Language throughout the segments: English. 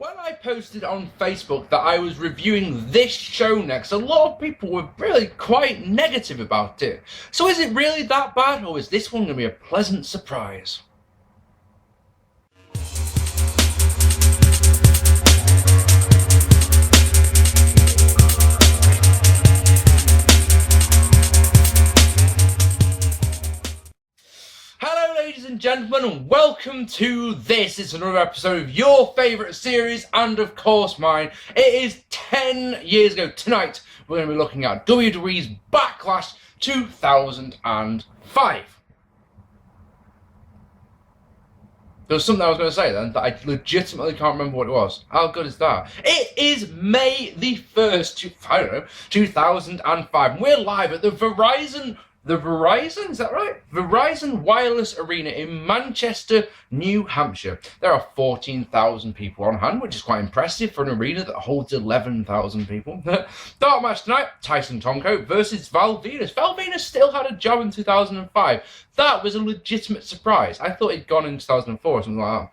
When I posted on Facebook that I was reviewing this show next, a lot of people were really quite negative about it. So is it really that bad, or is this one going to be a pleasant surprise? Ladies and gentlemen, and welcome to this. It's another episode of your favourite series, and of course mine. It is 10 years ago tonight. We're going to be looking at WWE's Backlash 2005. There was something I was going to say then that I legitimately can't remember what it was. How good is that? It is May the 1st, 2005. We're live at the Verizon, is that right? Verizon Wireless Arena in Manchester, New Hampshire. There are 14,000 people on hand, which is quite impressive for an arena that holds 11,000 people. Dark match tonight, Tyson Tonko versus Val Venis. Val Venis still had a job in 2005. That was a legitimate surprise. I thought he'd gone in 2004 or something like that.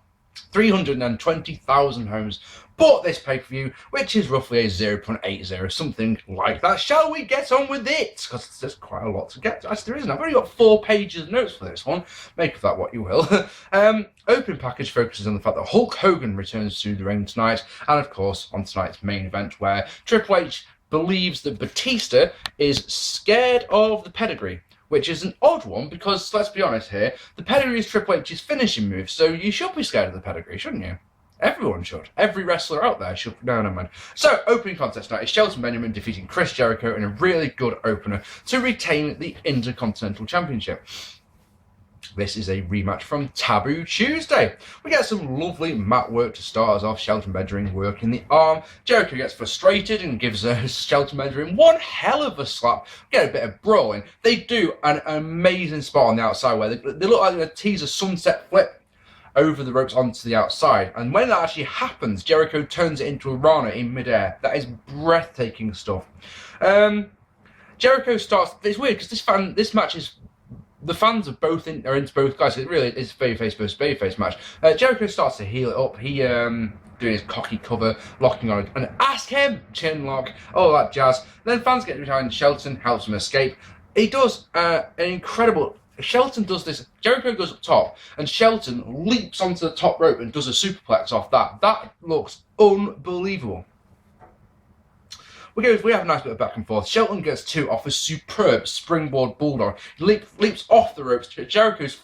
320,000 homes bought this pay-per-view, which is roughly a 0.80, something like that. Shall we get on with it? Because there's quite a lot to get to. Actually, there isn't. I've only got 4 pages of notes for this one. Make of that what you will. Opening package focuses on the fact that Hulk Hogan returns to the ring tonight, and of course on tonight's main event where Triple H believes that Batista is scared of the pedigree. Which is an odd one because, let's be honest here, the pedigree is Triple H's finishing move, so you should be scared of the pedigree, shouldn't you? Everyone should. Every wrestler out there should. No, man. So, opening contest tonight is Shelton Benjamin defeating Chris Jericho in a really good opener to retain the Intercontinental Championship. This is a rematch from Taboo Tuesday. We get some lovely mat work to start us off. Shelton Benjamin working the arm. Jericho gets frustrated and gives Shelton Benjamin one hell of a slap. We get a bit of brawling. They do an amazing spot on the outside where they look like they're going to tease a sunset flip over the ropes onto the outside. And when that actually happens, Jericho turns it into a Rana in midair. That is breathtaking stuff. Jericho starts. It's weird because this match is. The fans are are into both guys. It really is babyface versus babyface match. Jericho starts to heel it up. He doing his cocky cover, locking on an ask him chin lock, all that jazz. Then fans get behind Shelton, helps him escape. He does an incredible. Shelton does this. Jericho goes up top, and Shelton leaps onto the top rope and does a superplex off that. That looks unbelievable. We have a nice bit of back and forth. Shelton gets 2 off a superb springboard bulldog. He leaps off the ropes. Jericho's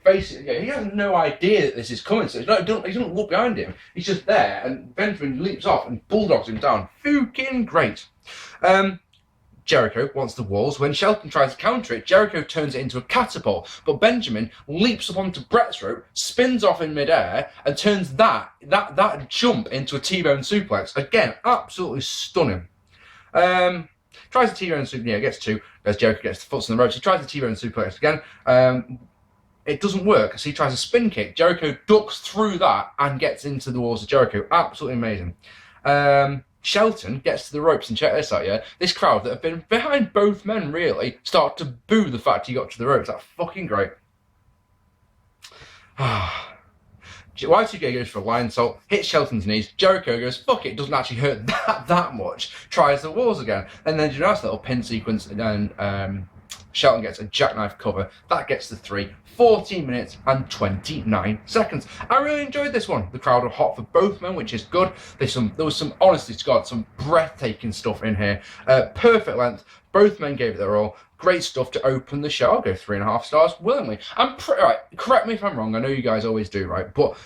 basically, he has no idea that this is coming. So he doesn't look behind him. He's just there, and Benjamin leaps off and bulldogs him down. Fucking great. Jericho wants the walls. When Shelton tries to counter it, Jericho turns it into a catapult, but Benjamin leaps up onto Brett's rope, spins off in midair, and turns that jump into a T-bone suplex. Again, absolutely stunning. Tries a T-bone suplex, gets 2, as Jericho gets the foots on the ropes. He tries the T-bone suplex again. It doesn't work, so he tries a spin kick. Jericho ducks through that and gets into the walls of Jericho. Absolutely amazing. Shelton gets to the ropes, and check this out, yeah? This crowd that have been behind both men, really, start to boo the fact he got to the ropes. That's fucking great. Y2K goes for a lion salt, hits Shelton's knees. Jericho goes, fuck it, doesn't actually hurt that much. Tries the walls again. And then you know, nice little pin sequence, and then Shelton gets a jackknife cover. That gets the 3. 14 minutes and 29 seconds. I really enjoyed this one. The crowd were hot for both men, which is good. There was some, honestly to God, some breathtaking stuff in here. Perfect length. Both men gave it their all. Great stuff to open the show. I'll go 3.5 stars willingly. Right, correct me if I'm wrong. I know you guys always do, right? But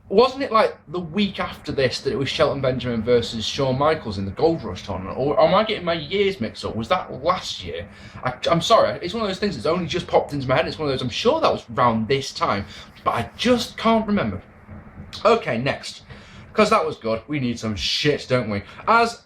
wasn't it like the week after this that it was Shelton Benjamin versus Shawn Micheals in the Gold Rush tournament? Or am I getting my years mixed up? Was that last year? I'm sorry. It's one of those things that's only just popped into my head. It's one of those, I'm sure that was around this time, but I just can't remember. Okay, next. Because that was good. We need some shit, don't we? As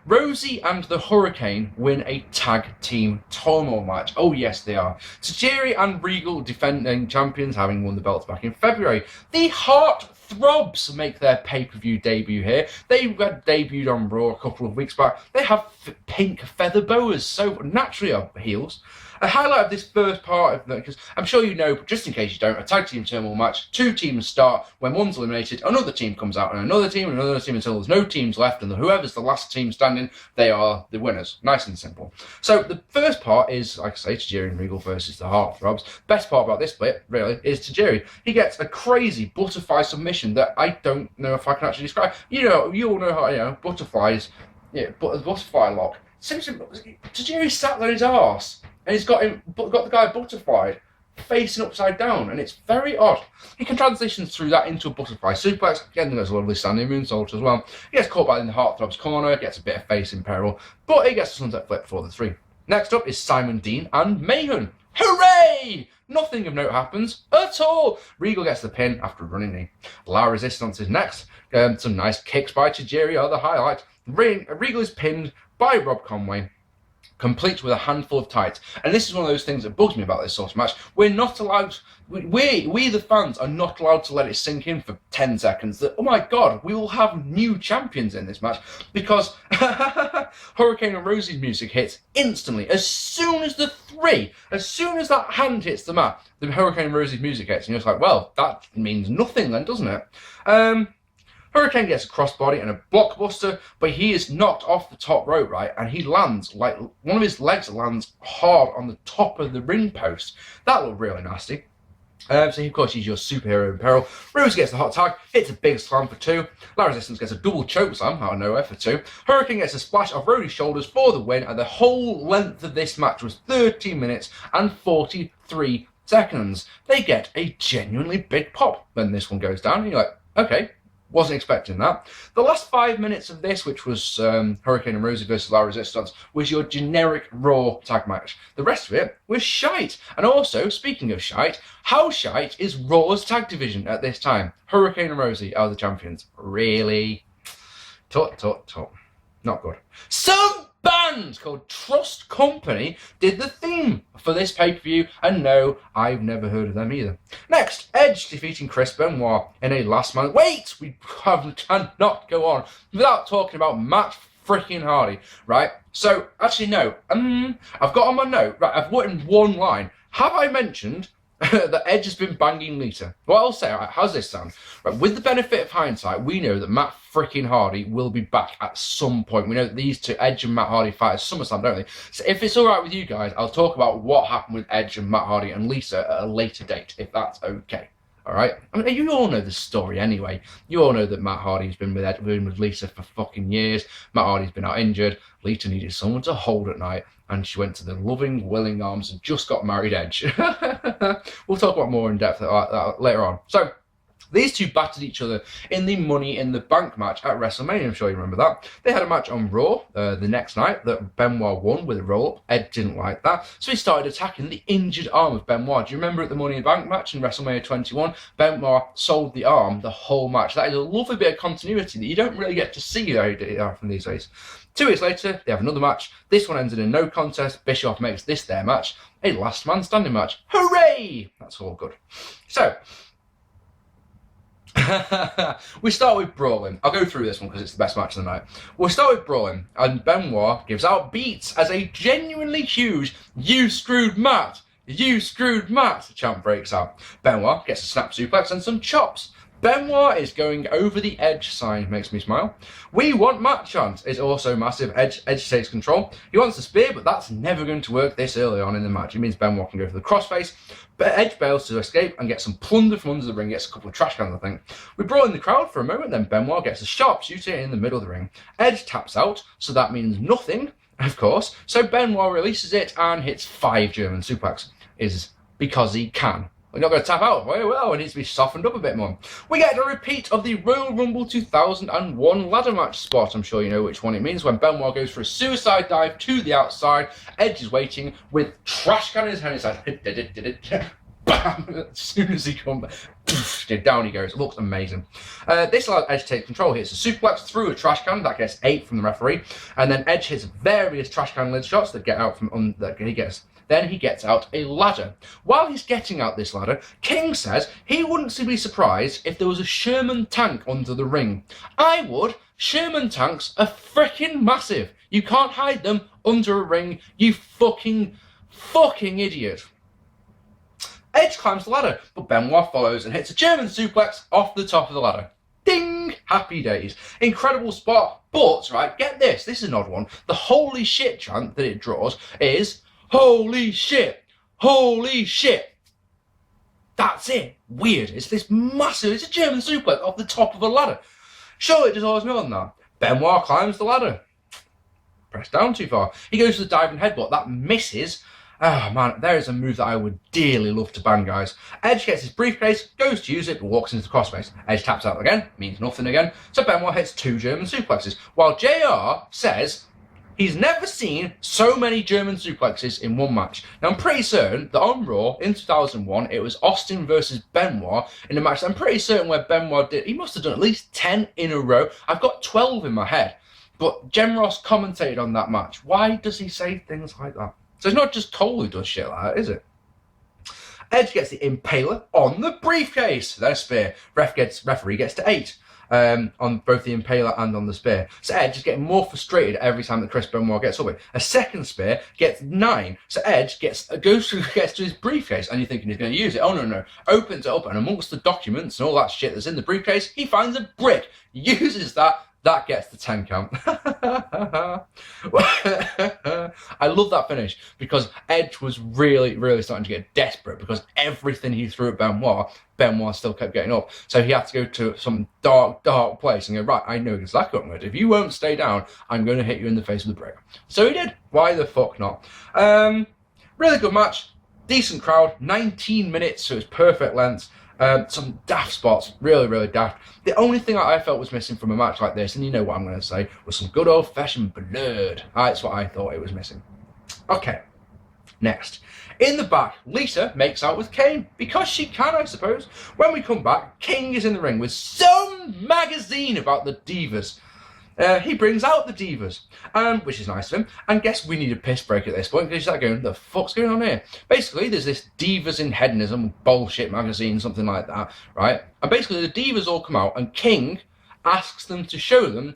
Rosie and the Hurricane win a tag team turmoil match. Oh yes, they are. Tajiri and Regal defending champions, having won the belts back in February. The Heartthrobs make their pay-per-view debut here. They had debuted on Raw a couple of weeks back. They have pink feather boas, so naturally are heels. A highlight of this first part of because I'm sure you know, but just in case you don't, a tag team turmoil match, 2 teams start, when one's eliminated, another team comes out, and another team until there's no teams left, and whoever's the last team standing, they are the winners. Nice and simple. So the first part is, like I say, Tajiri and Regal versus the Heartthrobs. Best part about this bit, really, is Tajiri. He gets a crazy butterfly submission that I don't know if I can actually describe. You all know how, butterflies, but the butterfly lock. Tajiri sat on his arse, and he's got the guy butterflied, facing upside down, and it's very odd. He can transition through that into a butterfly suplex. Again, there's a lovely standing moonsault as well. He gets caught by in the Heartthrob's corner, gets a bit of face in peril, but he gets a sunset flip for the 3. Next up is Simon Dean and Mayhem. Hooray! Nothing of note happens at all. Regal gets the pin after a running knee. La Resistance is next. Some nice kicks by Tajiri are the highlight. Regal is pinned by Rob Conway, complete with a handful of tights. And this is one of those things that bugs me about this sort of match. We're not allowed, we the fans are not allowed to let it sink in for 10 seconds that, oh my god, we will have new champions in this match, because Hurricane and Rosie's music hits instantly. As soon as that hand hits the mat, the Hurricane and Rosie's music hits, and you're just like, well, that means nothing then, doesn't it? Hurricane gets a crossbody and a blockbuster, but he is knocked off the top rope, right? And he lands, like, one of his legs lands hard on the top of the ring post. That looked really nasty. So, of course, he's your superhero in peril. Rose gets the hot tag, hits a big slam for 2. La Resistance gets a double choke slam out of nowhere for 2. Hurricane gets a splash of Roddy's shoulders for the win, and the whole length of this match was 13 minutes and 43 seconds. They get a genuinely big pop when this one goes down, and you're like, okay. Wasn't expecting that. The last 5 minutes of this, which was Hurricane and Rosie versus La Resistance, was your generic Raw tag match. The rest of it was shite. And also, speaking of shite, how shite is Raw's tag division at this time? Hurricane and Rosie are the champions. Really? Tut. Not good. Some band called Trust Company did the theme for this pay-per-view, and no, I've never heard of them either. Next, Edge defeating Chris Benoit in a last man. Wait, we cannot go on without talking about Matt freaking Hardy, right? So, actually, no. I've got on my note, right, I've written one line. Have I mentioned that Edge has been banging Lita? Well, I'll say, right, how's this sound? Right, with the benefit of hindsight, we know that Matt freaking Hardy will be back at some point. We know that these two, Edge and Matt Hardy, fight at SummerSlam, don't they? So if it's alright with you guys, I'll talk about what happened with Edge and Matt Hardy and Lisa at a later date, if that's okay. Alright? I mean, you all know the story anyway. You all know that Matt Hardy's been with Lisa for fucking years. Matt Hardy's been out injured. Lita needed someone to hold at night, and she went to the loving, willing arms and just got married Edge. We'll talk about more in depth later on. So, these two battered each other in the Money in the Bank match at WrestleMania. I'm sure you remember that. They had a match on Raw the next night that Benoit won with a roll-up. Ed didn't like that, so he started attacking the injured arm of Benoit. Do you remember at the Money in the Bank match in WrestleMania 21? Benoit sold the arm the whole match. That is a lovely bit of continuity that you don't really get to see from these days. 2 weeks later, they have another match. This one ends in a no contest. Bischoff makes this their match, a last man standing match. Hooray! That's all good. So, we start with Brawling. I'll go through this one because it's the best match of the night. We'll start with Brawling, and Benoit gives out beats as a genuinely huge "You screwed Matt! You screwed Matt!" chant breaks out. Benoit gets a snap suplex and some chops. Benoit is going over the Edge sign, makes me smile. We want Matt chant is also massive. Edge takes control. He wants the spear, but that's never going to work this early on in the match. It means Benoit can go for the crossface, but Edge bails to escape and gets some plunder from under the ring, gets a couple of trash cans, I think. We brawl in the crowd for a moment, then Benoit gets a sharpshooter in the middle of the ring. Edge taps out, so that means nothing, of course. So Benoit releases it and hits 5 German suplex. Is because he can. We're not going to tap out. Well, it needs to be softened up a bit more. We get a repeat of the Royal Rumble 2001 ladder match spot. I'm sure you know which one it means. When Benoit goes for a suicide dive to the outside, Edge is waiting with trash can in his hand. It's like, bam! As soon as he comes back, down he goes. It looks amazing. This allows Edge to take control. He hits a suplex through a trash can. That gets 8 from the referee. And then Edge hits various trash can lid shots that get out from that he gets. Then he gets out a ladder. While he's getting out this ladder, King says he wouldn't be surprised if there was a Sherman tank under the ring. I would. Sherman tanks are freaking massive. You can't hide them under a ring, you fucking fucking idiot. Edge climbs the ladder, but Benoit follows and hits a German suplex off the top of the ladder. Ding! Happy days. Incredible spot, but, right, get this is an odd one. The holy shit chant that it draws is, holy shit, holy shit. That's it. Weird. It's this massive, it's a German suplex off the top of a ladder. Surely it does always more than that. Benoit climbs the ladder. Press down too far. He goes for the diving headbutt. That misses. Oh man, there is a move that I would dearly love to ban, guys. Edge gets his briefcase, goes to use it, but walks into the crossface. Edge taps out again, means nothing again. So Benoit hits 2 German suplexes, while JR says he's never seen so many German suplexes in one match. Now I'm pretty certain that on Raw in 2001, it was Austin versus Benoit in a match. I'm pretty certain where Benoit he must have done at least 10 in a row. I've got 12 in my head, but Jem Ross commentated on that match. Why does he say things like that? So it's not just Cole who does shit like that, is it? Edge gets the Impaler on the briefcase. Then a spear. Referee gets to 8 on both the Impaler and on the spear. So Edge is getting more frustrated every time that Chris Benoit gets up it. A second spear gets 9. So Edge gets to his briefcase, and you're thinking he's going to use it. Oh no. Opens it up, and amongst the documents and all that shit that's in the briefcase, he finds a brick. Uses that. That gets the 10 count. I love that finish because Edge was really, really starting to get desperate because everything he threw at Benoit still kept getting up. So he had to go to some dark, dark place and go, right, I know exactly what I'm going to do. If you won't stay down, I'm going to hit you in the face with a brick. So he did. Why the fuck not? Really good match. Decent crowd. 19 minutes, so it's perfect length. Some daft spots, really, really daft. The only thing I felt was missing from a match like this, and you know what I'm going to say, was some good old-fashioned blood. That's what I thought it was missing. Okay, next. In the back, Lita makes out with Kane, because she can, I suppose. When we come back, King is in the ring with some magazine about the Divas. He brings out the Divas, which is nice of him. And guess we need a piss break at this point because he's like going, the fuck's going on here? Basically, there's this Divas in Hedonism bullshit magazine, something like that, right? And basically, the Divas all come out, and King asks them to show him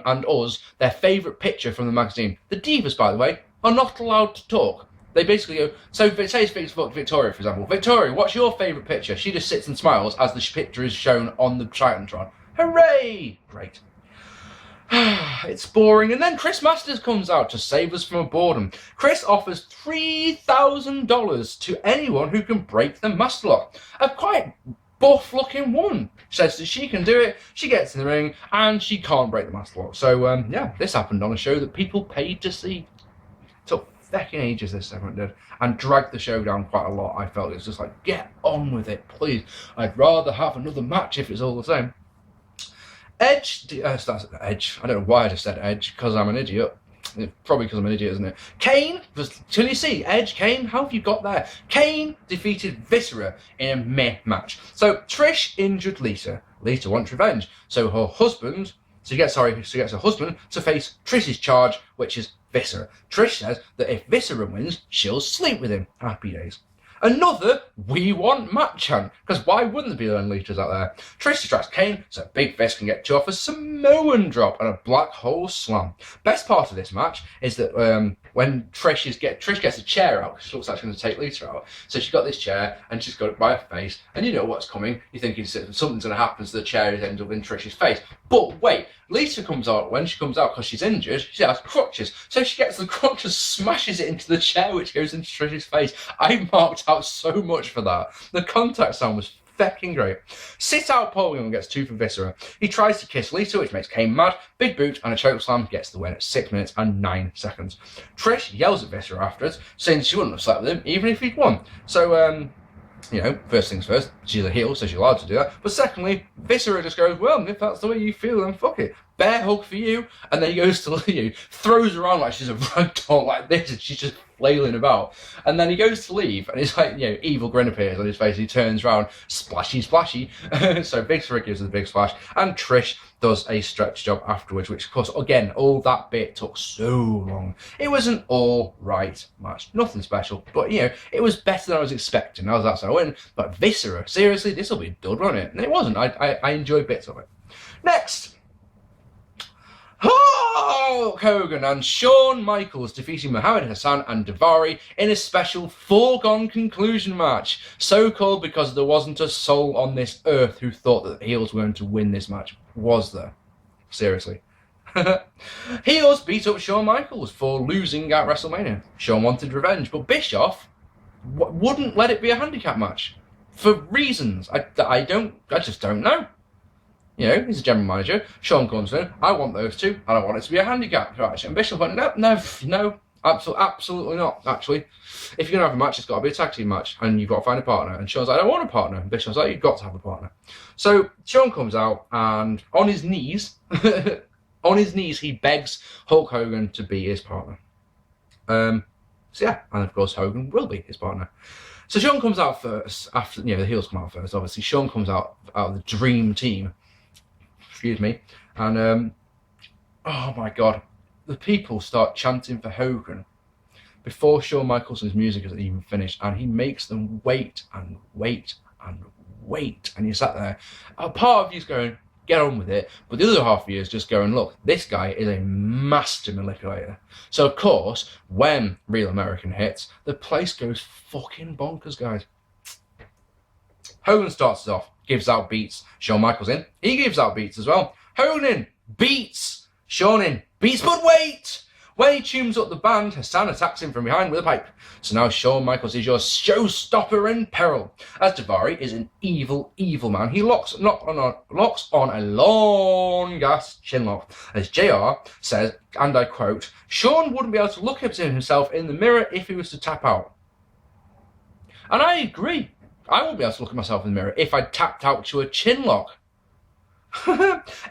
and us their favourite picture from the magazine. The Divas, by the way, are not allowed to talk. They basically go, so say it's Victoria, for example. Victoria, what's your favourite picture? She just sits and smiles as the picture is shown on the Titantron. Hooray! Great. It's boring, and then Chris Masters comes out to save us from boredom. Chris offers $3,000 to anyone who can break the master lock. A quite buff-looking woman says that she can do it. She gets in the ring, and she can't break the master lock. So, yeah, this happened on a show that people paid to see. Took fucking ages, this segment did, and dragged the show down quite a lot. I felt it was just like, get on with it, please. I'd rather have another match if it's all the same. Edge, that's Edge. I don't know why I just said Edge, because I'm an idiot. It's probably because I'm an idiot, isn't it? Kane, can you see? Edge, Kane, how have you got there? Kane defeated Viscera in a meh match. So Trish injured Lita. Lita wants revenge. So her husband, she gets her husband to face Trish's charge, which is Viscera. Trish says that if Viscera wins, she'll sleep with him. Happy days. Another we want match chant, because why wouldn't there be any Litas out there? Trish distracts Kane so Big Fist can get 2 off a Samoan drop and a black hole slam. Best part of this match is that when Trish gets a chair out, because she looks like she's going to take Lita out. So she's got this chair and she's got it by her face, and you know what's coming. You're thinking something's going to happen, so the chair ends up in Trish's face. But wait, Lita comes out, when she comes out because she's injured, she has crutches. So she gets the crutches, smashes it into the chair, which goes into Trish's face. I marked out so much for that. The contact sound was fecking great. Sit out Hogan gets 2 for Viscera. He tries to kiss Lita, which makes Kane mad. Big boot and a chokeslam gets the win at 6 minutes and 9 seconds. Trish yells at Viscera afterwards, saying she wouldn't have slept with him even if he'd won. So, you know, first things first, she's a heel, so she's allowed to do that. But secondly, Viscera just goes, well, if that's the way you feel, then fuck it. Bear hug for you. And then he goes to you, throws her around like she's a rag doll like this, and she's just flailing about. And then he goes to leave, and it's like, you know, evil grin appears on his face. He turns around, splashy, splashy. So Viscera gives her the big splash, and Trish does a stretch job afterwards, which, of course, again, all that bit took so long. It was an all-right match. Nothing special, but, you know, it was better than I was expecting. How's that sound? But Viscera, seriously, this will be done, won't it? And it wasn't. I enjoyed bits of it. Next. Hulk Hogan and Shawn Micheals defeating Muhammed, Hassan and Davari in a special foregone conclusion match. So called because there wasn't a soul on this earth who thought that the heels were going to win this match. Was there? Seriously. Heels beat up Shawn Micheals for losing at WrestleMania. Shawn wanted revenge, but Bischoff wouldn't let it be a handicap match. For reasons I just don't know. You know, he's a general manager. Shawn comes in, I want those two, and I want it to be a handicap match. And Bischoff went, no, absolutely not, actually. If you're going to have a match, it's got to be a tag team match, and you've got to find a partner. And Shawn's like, I don't want a partner. And Bischoff's like, you've got to have a partner. So Shawn comes out, and on his knees, he begs Hulk Hogan to be his partner. So yeah, and of course Hogan will be his partner. So Shawn comes out first, after, the heels come out first, obviously. Shawn comes out of the dream team. Excuse me. And, oh my God, the people start chanting for Hogan before Shawn Michaelson's music has even finished, and he makes them wait and wait and wait. And you sat there. A part of you's going, get on with it, but the other half of you is just going, look, this guy is a master manipulator. So, of course, when Real American hits, the place goes fucking bonkers, guys. Hogan starts us off, gives out beats. Shawn Michaels in, he gives out beats as well. Hogan in, beats. Shawn in, beats, but wait! When he tunes up the band, Hassan attacks him from behind with a pipe. So now Shawn Michaels is your showstopper in peril. As Davari is an evil, evil man, he locks on a long-ass chinlock. As JR says, and I quote, Shawn wouldn't be able to look at himself in the mirror if he was to tap out. And I agree. I wouldn't be able to look at myself in the mirror if I tapped out to a chinlock.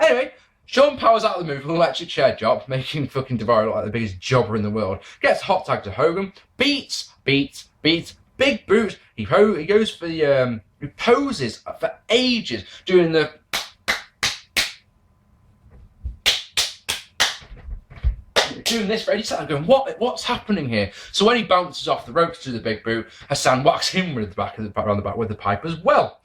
Anyway, Shawn powers out of the move with an electric chair job, making fucking Davari look like the biggest jobber in the world. Gets hot tag to Hogan, beats, big boot. He goes for the, he poses for ages, doing the doing this for ages. I'm going, what's happening here? So when he bounces off the ropes to the big boot, Hassan whacks him with around the back with the pipe as well.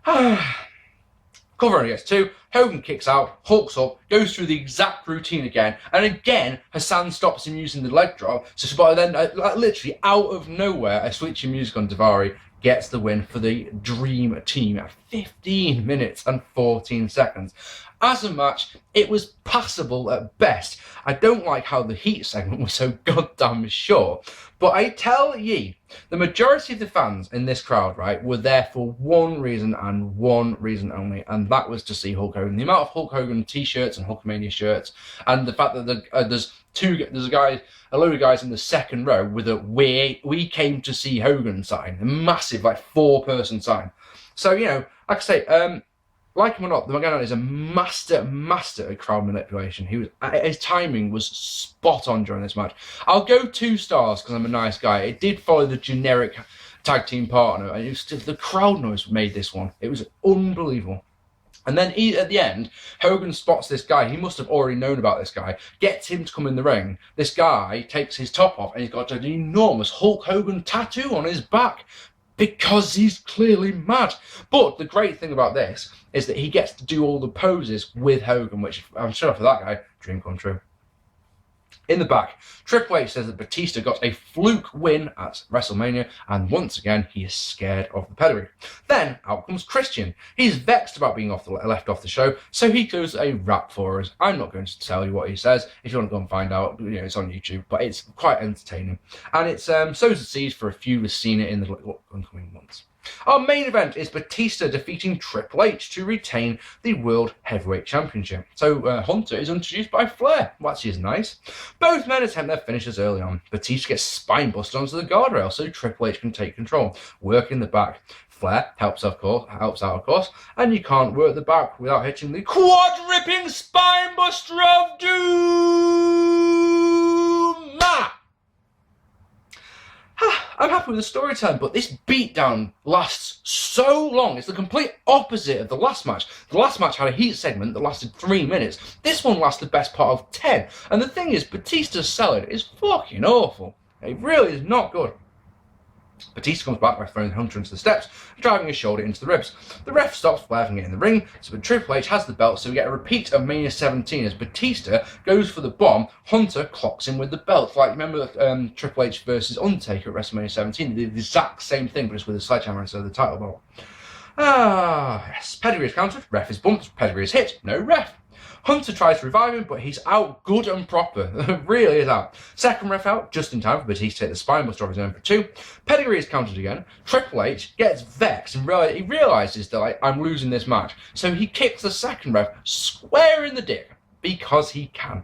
Cover only gets two. Hogan kicks out, hulks up, goes through the exact routine again, and again Hassan stops him using the leg drop. So then, literally out of nowhere, a switch in music on Davari gets the win for the Dream Team at 15 minutes and 14 seconds. As a match, it was passable at best. I don't like how the heat segment was so goddamn short, but I tell ye, the majority of the fans in this crowd, right, were there for one reason and one reason only, and that was to see Hulk Hogan. The amount of Hulk Hogan t-shirts and Hulkamania shirts, and the fact that there's a load of guys in the second row with a we came to see Hogan sign, a massive, like, 4-person sign. So, like I say, like him or not, the McGannon is a master at crowd manipulation. His timing was spot on during this match. I'll go 2 stars because I'm a nice guy. It did follow the generic tag team partner, and the crowd noise made this one. It was unbelievable. And then at the end, Hogan spots this guy. He must have already known about this guy. Gets him to come in the ring. This guy takes his top off, and he's got an enormous Hulk Hogan tattoo on his back, because he's clearly mad. But the great thing about this is that he gets to do all the poses with Hogan, which I'm sure for that guy, dream come true. In the back, Triple H says that Batista got a fluke win at WrestleMania, and once again, he is scared of the pedigree. Then, out comes Christian. He's vexed about being left off the show, so he does a rap for us. I'm not going to tell you what he says. If you want to go and find out, it's on YouTube, but it's quite entertaining. And it sows the seeds for a feud with Cena in the oncoming months. Our main event is Batista defeating Triple H to retain the World Heavyweight Championship. So Hunter is introduced by Flair, which is nice. Both men attempt their finishes early on. Batista gets spine busted onto the guardrail so Triple H can take control. Work in the back. Flair helps out, of course, and you can't work the back without hitting the quad-ripping spine buster of doom. I'm happy with the storytelling, but this beatdown lasts so long. It's the complete opposite of the last match. The last match had a heat segment that lasted 3 minutes. This one lasts the best part of 10. And the thing is, Batista's selling is fucking awful. It really is not good. Batista comes back by throwing Hunter into the steps and driving his shoulder into the ribs. The ref stops for having it in the ring, so Triple H has the belt, so we get a repeat of Mania 17 as Batista goes for the bomb. Hunter clocks in with the belt. Like, remember Triple H versus Undertaker at WrestleMania 17? They did the exact same thing, but just with a sledgehammer instead of the title belt. Yes. Pedigree is countered, ref is bumped, pedigree is hit, no ref. Hunter tries to revive him, but he's out good and proper. Really is out. Second ref out, just in time for Batista to hit the spine buster of his own for 2. Pedigree is counted again. Triple H gets vexed and he realises that, like, I'm losing this match. So he kicks the second ref square in the dick, because he can.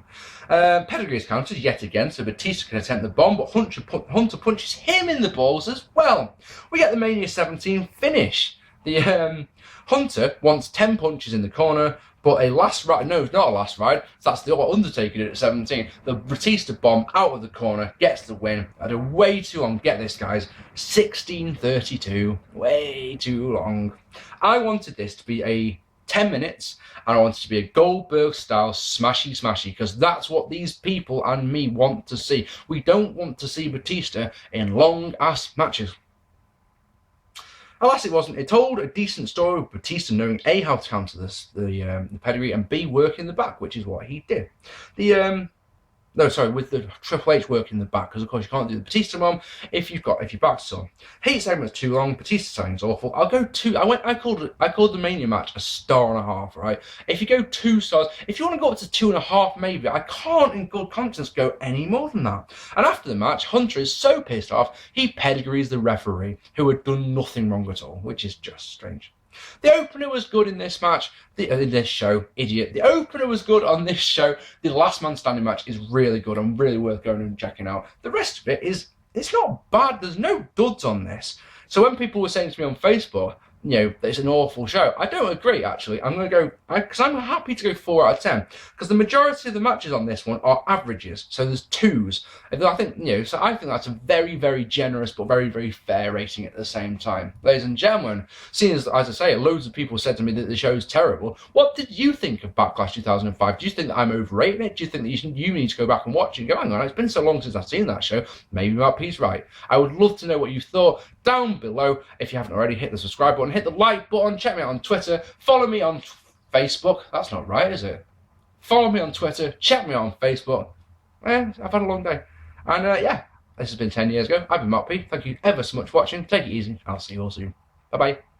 Pedigree is counted yet again, so Batista can attempt the bomb, but Hunter punches him in the balls as well. We get the Mania 17 finish. The Hunter wants 10 punches in the corner, but a last ride, no, it's not a last ride, that's what Undertaker did at 17. The Batista bomb out of the corner gets the win. I had way too long. Get this, guys, 16:32, way too long. I wanted this to be a 10 minutes, and I wanted it to be a Goldberg-style smashy, because that's what these people and me want to see. We don't want to see Batista in long-ass matches. Alas, it wasn't. It told a decent story with Batista knowing A, how to counter the pedigree, and B, work in the back, which is what he did. With the Triple H work in the back, because of course you can't do the Batista bomb if your back's on. Heat segment's too long. Batista signing's awful. I'll go 2. I called the Mania match a 1.5 stars, right? If you go 2 stars, if you want to go up to 2.5, maybe, I can't in good conscience go any more than that. And after the match, Hunter is so pissed off he pedigrees the referee, who had done nothing wrong at all, which is just strange. The opener was good in this match, in this show, idiot. The opener was good on this show. The last man standing match is really good and really worth going and checking out. The rest of it it's not bad. There's no duds on this. So when people were saying to me on Facebook, that it's an awful show, I don't agree, actually. I'm going to go, because I'm happy to go 4 out of 10, because the majority of the matches on this one are averages, so there's 2s. I think, so I think that's a very, very generous but very, very fair rating at the same time. Ladies and gentlemen, seeing as I say, loads of people said to me that the show's terrible, what did you think of Backlash 2005? Do you think that I'm overrating it? Do you think that you need to go back and watch it and go, hang on, it's been so long since I've seen that show, maybe Marc P's right. I would love to know what you thought. Down below, if you haven't already, hit the subscribe button, hit the like button, check me out on Twitter, follow me on Facebook. That's not right, is it? Follow me on Twitter, check me out on Facebook. I've had a long day. And this has been 10 years ago. I've been Marc P. Thank you ever so much for watching. Take it easy. I'll see you all soon. Bye-bye.